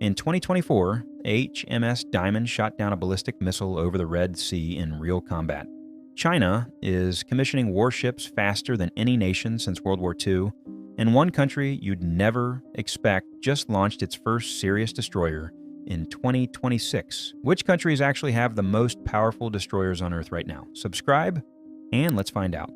In 2024, HMS Diamond shot down a ballistic missile over the Red Sea in real combat. China is commissioning warships faster than any nation since World War II, and one country you'd never expect just launched its first serious destroyer in 2026. Which countries actually have the most powerful destroyers on Earth right now? Subscribe, and let's find out.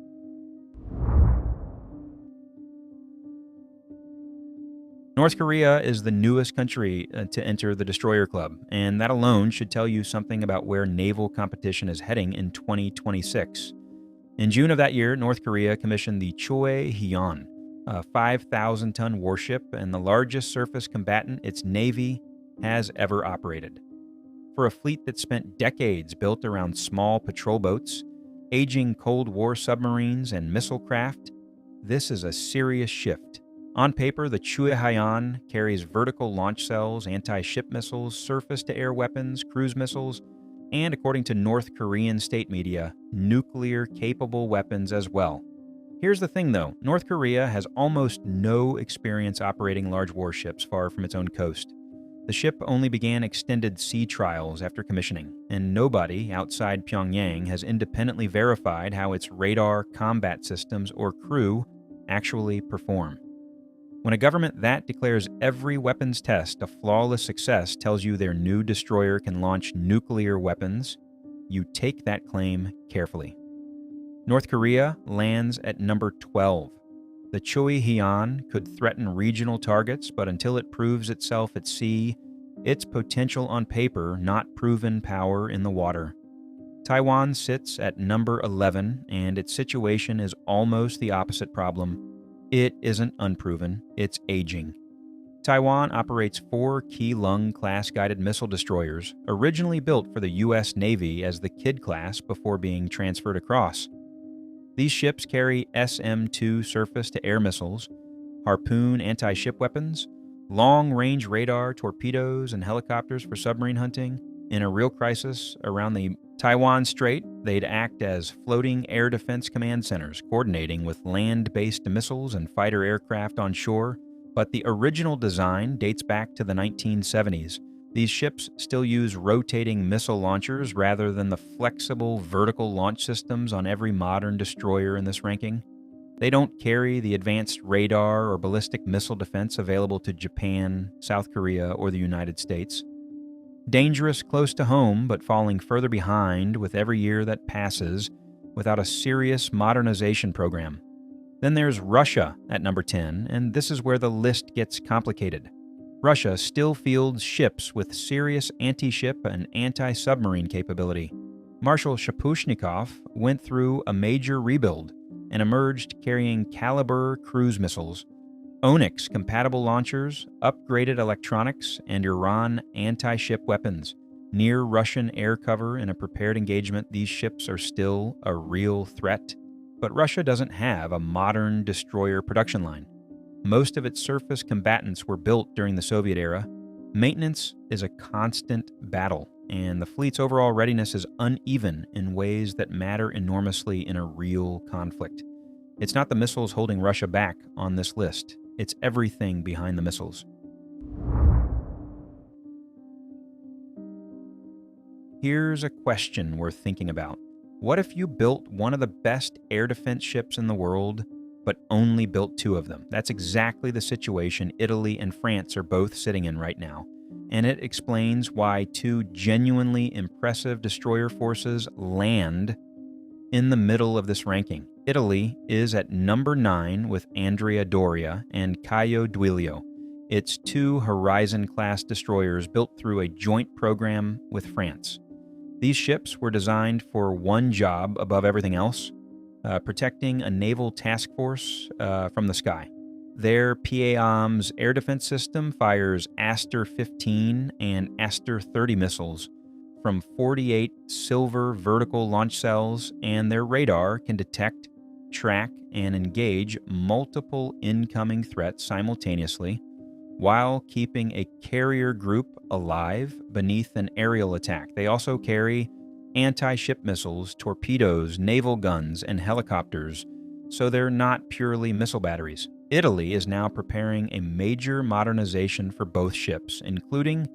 North Korea is the newest country to enter the Destroyer Club, and that alone should tell you something about where naval competition is heading in 2026. In June of that year, North Korea commissioned the Choe Hyun, a 5,000-ton warship and the largest surface combatant its Navy has ever operated. For a fleet that spent decades built around small patrol boats, aging Cold War submarines, and missile craft, this is a serious shift. On paper, the Choe Hyun carries vertical launch cells, anti-ship missiles, surface-to-air weapons, cruise missiles, and, according to North Korean state media, nuclear-capable weapons as well. Here's the thing, though. North Korea has almost no experience operating large warships far from its own coast. The ship only began extended sea trials after commissioning, and nobody outside Pyongyang has independently verified how its radar, combat systems, or crew actually perform. When a government that declares every weapons test a flawless success tells you their new destroyer can launch nuclear weapons, you take that claim carefully. North Korea lands at number 12. The Choe Hyun could threaten regional targets, but until it proves itself at sea, its potential on paper, not proven power in the water. Taiwan sits at number 11, and its situation is almost the opposite problem. It isn't unproven, it's aging. Taiwan operates 4 Keelung-class guided missile destroyers, originally built for the U.S. Navy as the Kidd class before being transferred across. These ships carry SM-2 surface-to-air missiles, Harpoon anti-ship weapons, long-range radar, torpedoes, and helicopters for submarine hunting. In a real crisis around the Taiwan Strait, they'd act as floating air defense command centers, coordinating with land-based missiles and fighter aircraft on shore. But the original design dates back to the 1970s. These ships still use rotating missile launchers rather than the flexible vertical launch systems on every modern destroyer in this ranking. They don't carry the advanced radar or ballistic missile defense available to Japan, South Korea, or the United States. Dangerous close to home, but falling further behind with every year that passes without a serious modernization program. Then there's Russia at number 10, and this is where the list gets complicated. Russia still fields ships with serious anti-ship and anti-submarine capability. Marshal Shapushnikov went through a major rebuild and emerged carrying Caliber cruise missiles, Onyx-compatible launchers, upgraded electronics, and Iran anti-ship weapons. Near Russian air cover in a prepared engagement, these ships are still a real threat. But Russia doesn't have a modern destroyer production line. Most of its surface combatants were built during the Soviet era. Maintenance is a constant battle, and the fleet's overall readiness is uneven in ways that matter enormously in a real conflict. It's not the missiles holding Russia back on this list. It's everything behind the missiles. Here's a question worth thinking about. What if you built one of the best air defense ships in the world, but only built 2 of them? That's exactly the situation Italy and France are both sitting in right now. And it explains why 2 genuinely impressive destroyer forces land in the middle of this ranking. Italy is at number 9 with Andrea Doria and Caio Duilio. It's 2 Horizon-class destroyers built through a joint program with France. These ships were designed for one job above everything else, protecting a naval task force from the sky. Their PAOM's air defense system fires Aster-15 and Aster-30 missiles from 48 silver vertical launch cells, and their radar can detect, track, and engage multiple incoming threats simultaneously while keeping a carrier group alive beneath an aerial attack. They also carry anti-ship missiles, torpedoes, naval guns, and helicopters, so they're not purely missile batteries. Italy is now preparing a major modernization for both ships, including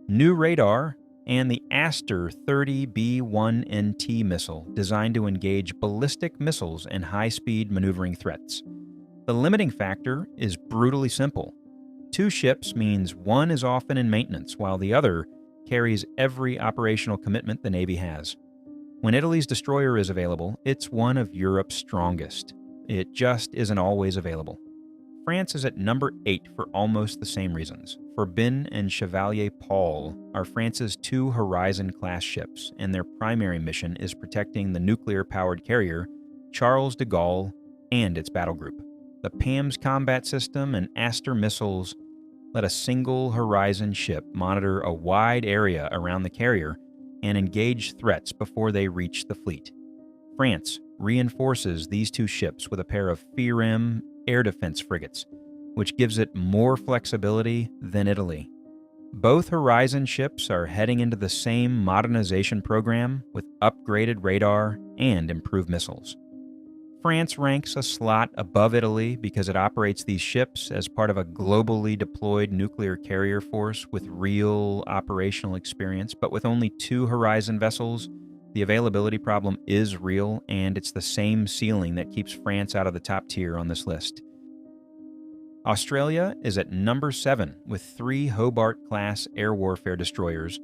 new radar and the Aster 30B1NT missile designed to engage ballistic missiles and high-speed maneuvering threats. The limiting factor is brutally simple. Two ships means one is often in maintenance while the other carries every operational commitment the Navy has. When Italy's destroyer is available, it's one of Europe's strongest. It just isn't always available. France is at number 8 for almost the same reasons. Forbin and Chevalier Paul are France's two Horizon-class ships, and their primary mission is protecting the nuclear-powered carrier Charles de Gaulle and its battle group. The PAMS combat system and Aster missiles let a single Horizon ship monitor a wide area around the carrier and engage threats before they reach the fleet. France reinforces these two ships with a pair of FIREM air defense frigates, which gives it more flexibility than Italy. Both Horizon ships are heading into the same modernization program with upgraded radar and improved missiles. France ranks a slot above Italy because it operates these ships as part of a globally deployed nuclear carrier force with real operational experience, but with only two Horizon vessels, the availability problem is real, and it's the same ceiling that keeps France out of the top tier on this list. Australia is at number 7 with 3 Hobart-class air warfare destroyers,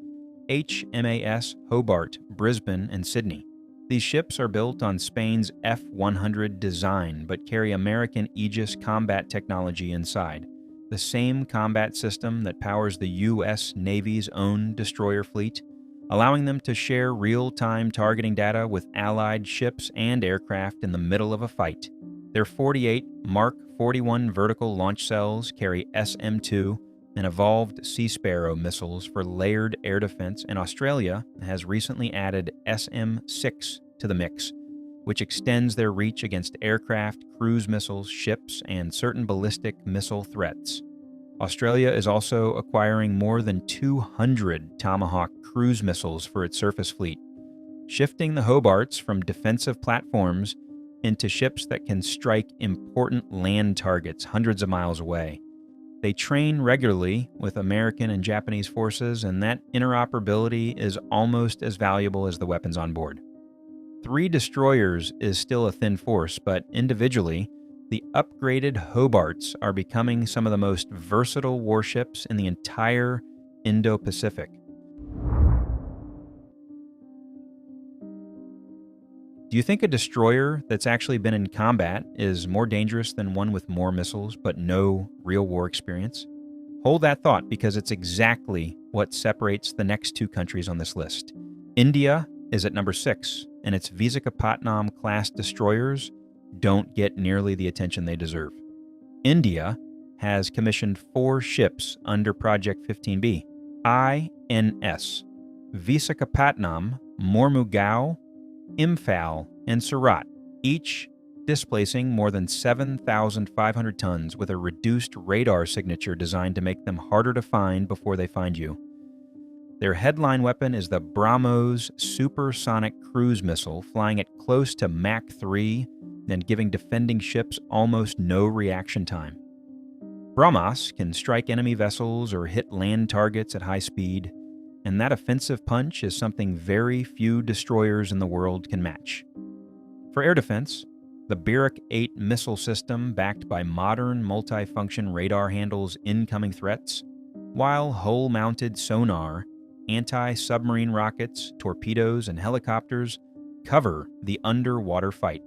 HMAS Hobart, Brisbane, and Sydney. These ships are built on Spain's F-100 design but carry American Aegis combat technology inside, the same combat system that powers the U.S. Navy's own destroyer fleet, allowing them to share real-time targeting data with Allied ships and aircraft in the middle of a fight. Their 48 Mark 41 vertical launch cells carry SM-2 and evolved Sea Sparrow missiles for layered air defense, and Australia has recently added SM-6 to the mix, which extends their reach against aircraft, cruise missiles, ships, and certain ballistic missile threats. Australia is also acquiring more than 200 Tomahawk cruise missiles for its surface fleet, shifting the Hobarts from defensive platforms into ships that can strike important land targets hundreds of miles away. They train regularly with American and Japanese forces, and that interoperability is almost as valuable as the weapons on board. 3 destroyers is still a thin force, but individually, the upgraded Hobarts are becoming some of the most versatile warships in the entire Indo-Pacific. Do you think a destroyer that's actually been in combat is more dangerous than one with more missiles but no real war experience? Hold that thought, because it's exactly what separates the next 2 countries on this list. India is at number 6, and its Visakhapatnam-class destroyers don't get nearly the attention they deserve. India has commissioned 4 ships under Project 15B: INS, Visakhapatnam, Mormugao, Imphal, and Surat, each displacing more than 7,500 tons with a reduced radar signature designed to make them harder to find before they find you. Their headline weapon is the BrahMos supersonic cruise missile, flying at close to Mach 3 and giving defending ships almost no reaction time. BrahMos can strike enemy vessels or hit land targets at high speed, and that offensive punch is something very few destroyers in the world can match. For air defense, the Birak-8 missile system, backed by modern multifunction radar, handles incoming threats, while hull-mounted sonar, anti-submarine rockets, torpedoes, and helicopters cover the underwater fight.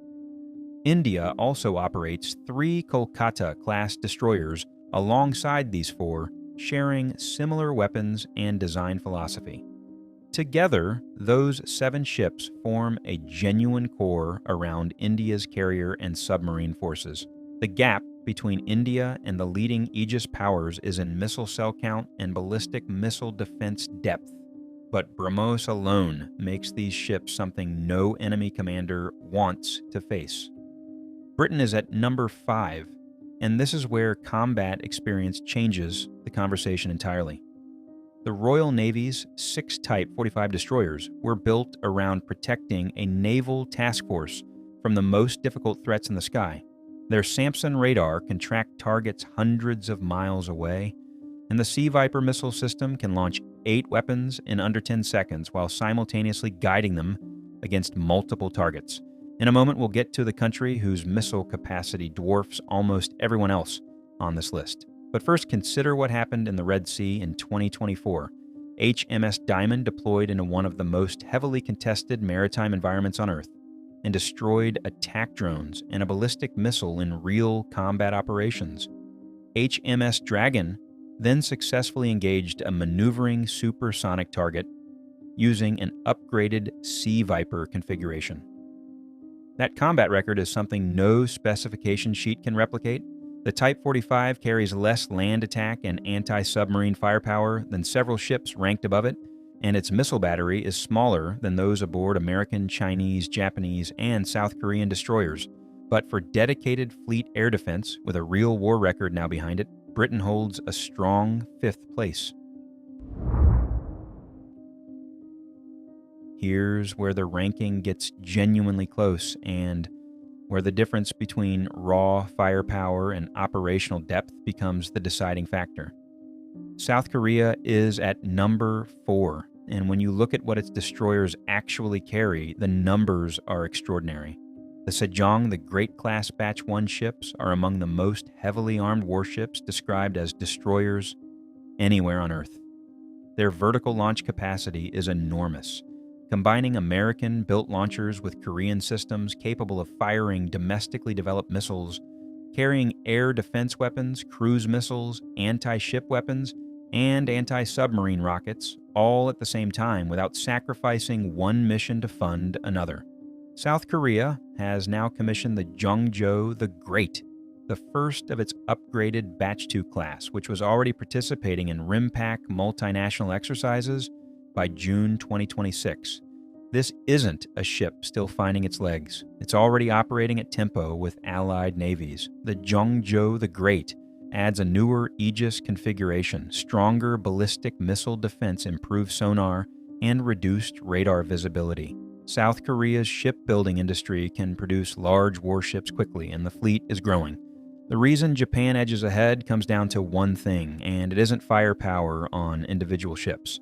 India also operates 3 Kolkata-class destroyers alongside these 4, sharing similar weapons and design philosophy. Together, those 7 ships form a genuine core around India's carrier and submarine forces. The gap between India and the leading Aegis powers is in missile cell count and ballistic missile defense depth, but BrahMos alone makes these ships something no enemy commander wants to face. Britain is at number 5, and this is where combat experience changes the conversation entirely. The Royal Navy's 6 Type 45 destroyers were built around protecting a naval task force from the most difficult threats in the sky. Their Samson radar can track targets hundreds of miles away, and the Sea Viper missile system can launch 8 weapons in under 10 seconds while simultaneously guiding them against multiple targets. In a moment, we'll get to the country whose missile capacity dwarfs almost everyone else on this list. But first, consider what happened in the Red Sea in 2024. HMS Diamond deployed into one of the most heavily contested maritime environments on Earth and destroyed attack drones and a ballistic missile in real combat operations. HMS Dragon then successfully engaged a maneuvering supersonic target using an upgraded Sea Viper configuration. That combat record is something no specification sheet can replicate. The Type 45 carries less land attack and anti-submarine firepower than several ships ranked above it, and its missile battery is smaller than those aboard American, Chinese, Japanese, and South Korean destroyers. But for dedicated fleet air defense, with a real war record now behind it, Britain holds a strong 5th place. Here's where the ranking gets genuinely close and where the difference between raw firepower and operational depth becomes the deciding factor. South Korea is at number 4, and when you look at what its destroyers actually carry, the numbers are extraordinary. The Sejong, the Great-class Batch 1 ships, are among the most heavily armed warships described as destroyers anywhere on Earth. Their vertical launch capacity is enormous, combining American-built launchers with Korean systems capable of firing domestically developed missiles, carrying air defense weapons, cruise missiles, anti-ship weapons, and anti-submarine rockets, all at the same time without sacrificing one mission to fund another. South Korea has now commissioned the Jeongjo the Great, the first of its upgraded Batch 2 class, which was already participating in RIMPAC multinational exercises by June 2026. This isn't a ship still finding its legs. It's already operating at tempo with allied navies. The Jeongjo the Great adds a newer Aegis configuration, stronger ballistic missile defense, improved sonar, and reduced radar visibility. South Korea's shipbuilding industry can produce large warships quickly, and the fleet is growing. The reason Japan edges ahead comes down to one thing, and it isn't firepower on individual ships.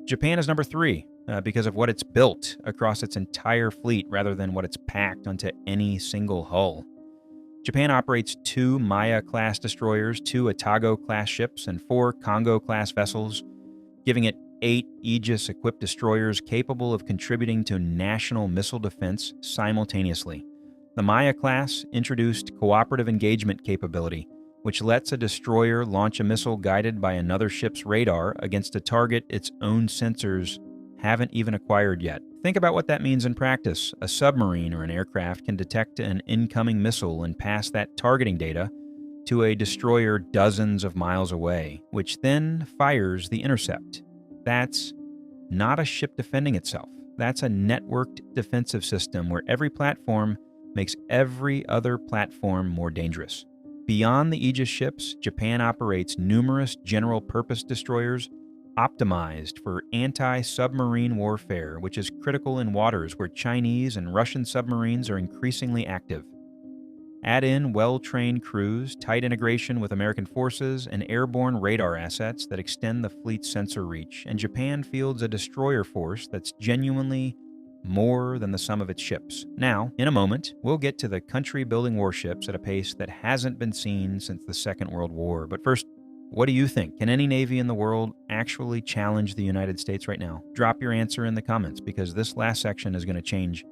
Japan is number 3 because of what it's built across its entire fleet rather than what it's packed onto any single hull. Japan operates 2 Maya-class destroyers, 2 Atago-class ships, and 4 Kongo-class vessels, giving it 8 Aegis-equipped destroyers capable of contributing to national missile defense simultaneously. The Maya class introduced cooperative engagement capability, which lets a destroyer launch a missile guided by another ship's radar against a target its own sensors haven't even acquired yet. Think about what that means in practice. A submarine or an aircraft can detect an incoming missile and pass that targeting data to a destroyer dozens of miles away, which then fires the intercept. That's not a ship defending itself. That's a networked defensive system where every platform makes every other platform more dangerous. Beyond the Aegis ships, Japan operates numerous general-purpose destroyers optimized for anti-submarine warfare, which is critical in waters where Chinese and Russian submarines are increasingly active. Add in well-trained crews, tight integration with American forces, and airborne radar assets that extend the fleet's sensor reach, and Japan fields a destroyer force that's genuinely more than the sum of its ships. Now, in a moment, we'll get to the country building warships at a pace that hasn't been seen since the Second World War. But first, what do you think? Can any navy in the world actually challenge the United States right now? Drop your answer in the comments, because this last section is going to change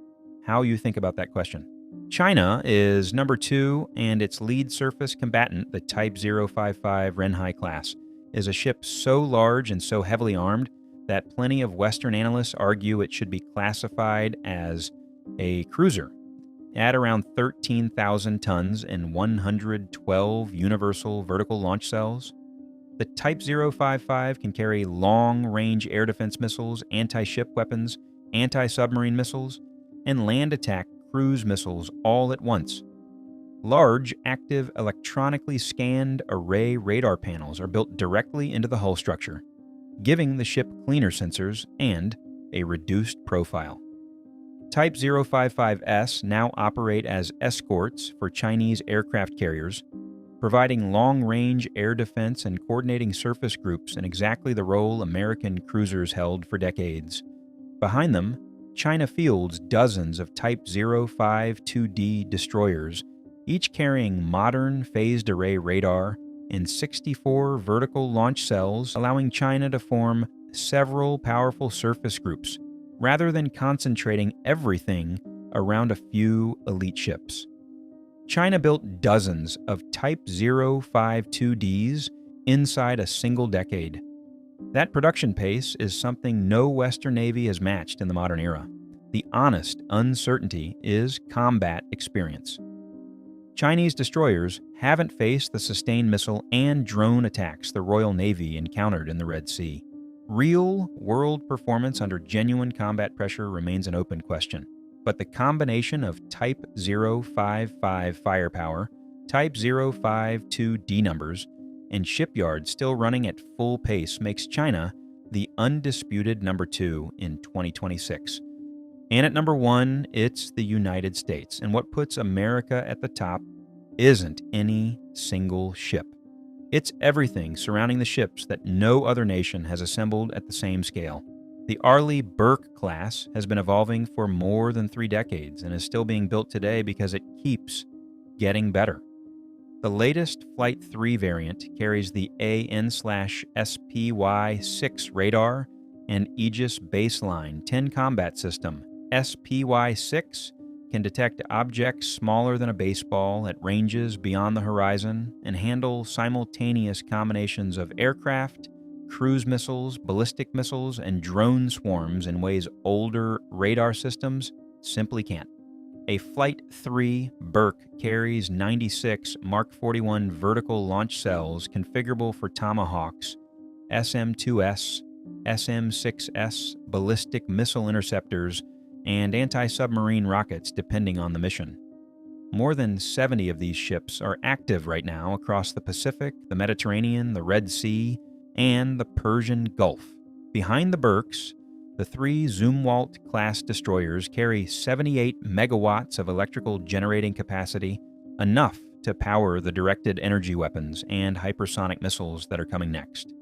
how you think about that question. China is number 2, and its lead surface combatant, the Type 055 Renhai class, is a ship so large and so heavily armed that plenty of Western analysts argue it should be classified as a cruiser. At around 13,000 tons and 112 universal vertical launch cells, the Type 055 can carry long-range air defense missiles, anti-ship weapons, anti-submarine missiles, and land attack cruise missiles all at once. Large, active, electronically scanned array radar panels are built directly into the hull structure, giving the ship cleaner sensors and a reduced profile. Type 055S now operate as escorts for Chinese aircraft carriers, providing long-range air defense and coordinating surface groups in exactly the role American cruisers held for decades. Behind them, China fields dozens of Type 052D destroyers, each carrying modern phased array radar and 64 vertical launch cells, allowing China to form several powerful surface groups, rather than concentrating everything around a few elite ships. China built dozens of Type 052Ds inside a single decade. That production pace is something no Western Navy has matched in the modern era. The honest uncertainty is combat experience. Chinese destroyers haven't faced the sustained missile and drone attacks the Royal Navy encountered in the Red Sea. Real-world performance under genuine combat pressure remains an open question, but the combination of Type 055 firepower, Type 052D numbers, and shipyards still running at full pace makes China the undisputed number 2 in 2026. And at number 1, it's the United States, and what puts America at the top isn't any single ship. It's everything surrounding the ships that no other nation has assembled at the same scale. The Arleigh Burke class has been evolving for more than 3 decades and is still being built today because it keeps getting better. The latest Flight 3 variant carries the AN/SPY-6 radar and Aegis Baseline 10 combat system. SPY-6 can detect objects smaller than a baseball at ranges beyond the horizon and handle simultaneous combinations of aircraft, cruise missiles, ballistic missiles, and drone swarms in ways older radar systems simply can't. A Flight 3 Burke carries 96 Mark 41 vertical launch cells configurable for Tomahawks, SM-2S, SM-6S, ballistic missile interceptors, and anti-submarine rockets depending on the mission. More than 70 of these ships are active right now across the Pacific, the Mediterranean, the Red Sea, and the Persian Gulf. Behind the Burkes, the 3 Zumwalt-class destroyers carry 78 megawatts of electrical generating capacity, enough to power the directed energy weapons and hypersonic missiles that are coming next.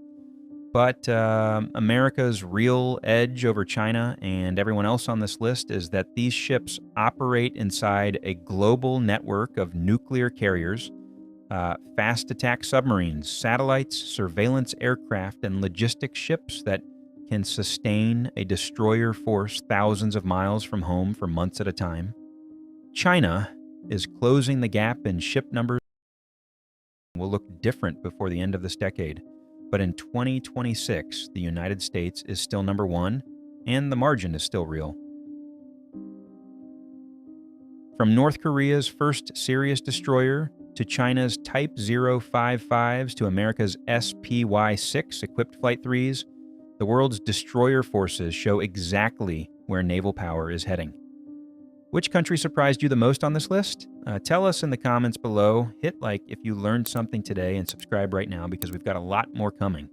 But America's real edge over China and everyone else on this list is that these ships operate inside a global network of nuclear carriers, fast attack submarines, satellites, surveillance aircraft, and logistics ships that can sustain a destroyer force thousands of miles from home for months at a time. China is closing the gap in ship numbers and will look different before the end of this decade. But in 2026, the United States is still number 1, and the margin is still real. From North Korea's first serious destroyer to China's Type 055s to America's SPY-6 equipped Flight 3s, the world's destroyer forces show exactly where naval power is heading. Which country surprised you the most on this list? Tell us in the comments below. Hit like if you learned something today and subscribe right now because we've got a lot more coming.